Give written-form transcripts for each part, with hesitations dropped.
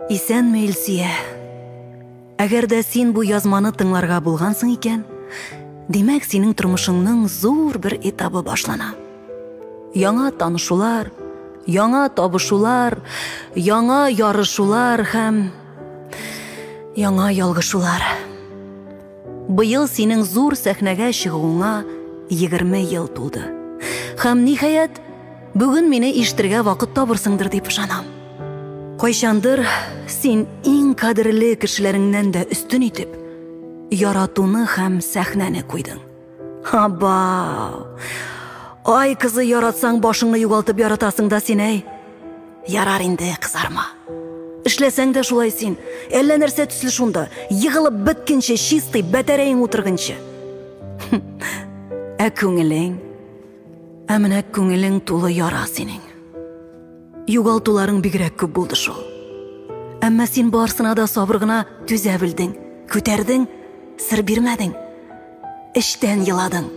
Исәнме, Илсия? Әгәр дә син бу язманы тыңларга булгансың икән, димәк, синең тормышыңның зур бер этабы башлана. Яңа танышулар, яңа табышулар, яңа ярышулар һәм яңа ялгышулар. Быел синең зур сәхнәгә чыгуыңа 20 ел тулды. Һәм ниһаять, бүген мине ишетергә вакыт табырсыңдыр дип ышанам. Кайчандыр син иң кадерле кешеләреңнән дә өстен итеп, яратуны һәм сәхнәне куйдың. Хаба! Ай, кызы, яратсаң башыңны югалтып яратасың да син, әй. Ярар инде, кызарма. Эшләсәң дә шулай син, әллә нәрсә төсле шунда, йыгылып беткенче, чистый, бәтәрәең утыргынчы. Ә күңелең, менә күңелең тулы яра синең. Югалтуларың бигрәк күп булды шул. Әмма син барсына да сабыр гына түзә белдең, күтәрдең, сыр бирмәдең. Эштән йыладың,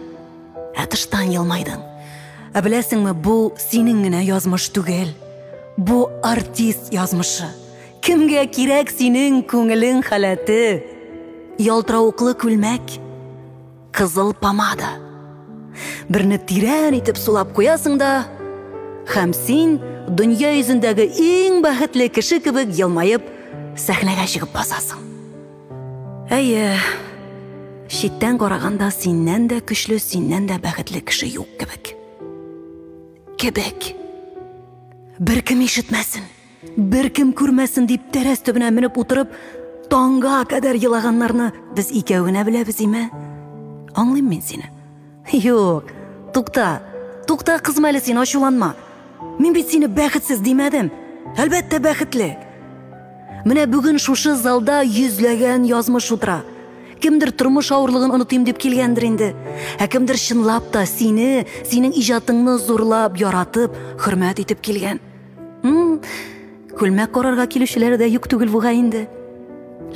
тыштан йылмайдың. Ә беләсеңме, бу синең генә язмыш түгел. Бу артист язмышы. Кемгә кирәк синең күңелең халәте? Ялтыравыклы күлмәк, кызыл помада. Берне тирән итеп сулап куясың да, һәм син дөнья йөзендәге иң бәхетле кеше кебек йылмаеп сәхнәгә чыгып басасың. Әйе, читтән караганда синнән дә көчле, синнән дә бәхетле кеше юк кебек. Кебек. Беркем ишетмәсен, беркем күрмәсен дип тәрәз төбенә менеп утырып, таңга кадәр йылаганнарны без икәү генә беләбез име? Аңлыйм мин сине. Юк, тукта, кызым, әле син ачуланма. Мин бит сине бәхетсез димәдем. Әлбәттә бәхетле. Менә бүген шушы залда йөзләгән язмыш утыра. Кемдер тормыш авырлыгын онытыйм дип килгәндер инде. Ә кемдер чынлап та сине, синең иҗатыңны зурлап, яратып, хөрмәт итеп килгән. Күлмәк карарга килүчеләр дә юк түгел буга инде.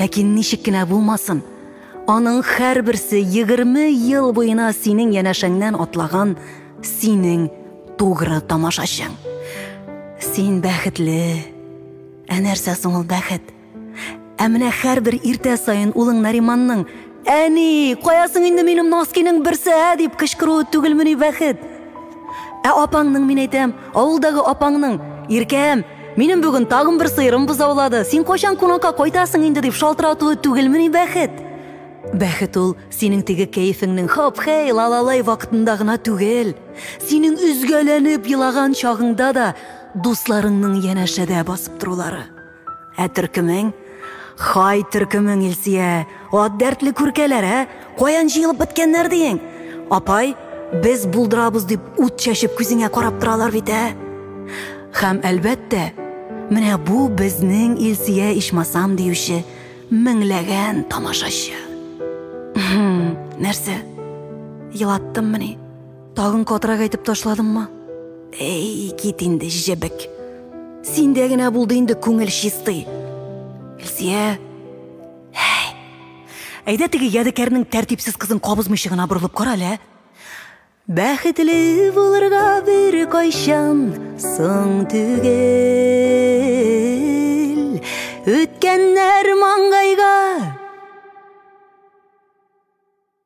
Ләкин ничек кенә булмасын, аның һәрберсе 20 ел буена синең янәшәңнән атлаган синең тугры тамашачың. Син бәхетле. Нәрсә соң ул бәхет? Ә менә һәрбер иртә сайын улың Нариманның «Әни, каясың инде минем носкиның берсе?» дип кычкыруы түгелмени бәхет? Ә апаңның, мин әйтәм, авылдагы апаңның, «Иркәм, минем бүген тагын бер сыерым бозаулады, син кайчан кунакка кайтасың инде?» дип шалтыратуы түгелмени бәхет? Бәхет ул синең теге кәефеңнең хоп-хей, лалалай вакытында гына түгел. Синең үзгәләнеп йылаган чагыңда да дусларыңның янәшәдә басып торулары. Ә төркемең? Хай төркемең, Илсия. Ат дәртле күркәләр, каян җыелып беткәннәр диең? Апай, без булдырабыз дип ут чәчеп күзеңә карап торалар бит, Һәм әлбәттә, менә бу безнең Илсия ичмасам диюче меңләгән тамашачы. Нәрсә? Йылаттыммыни? Тагын катырак әйтеп ташладыммы? Эй, кит инде, җебек. Синдә генә булды инде күңел чистый. Илсия, әйдә теге ядыкәрнең тәртипсез кызын кабызмыйча гына борылып кара әле. Бәхетле булырга бер кайчан соң түгел, үткәннәр маңгайга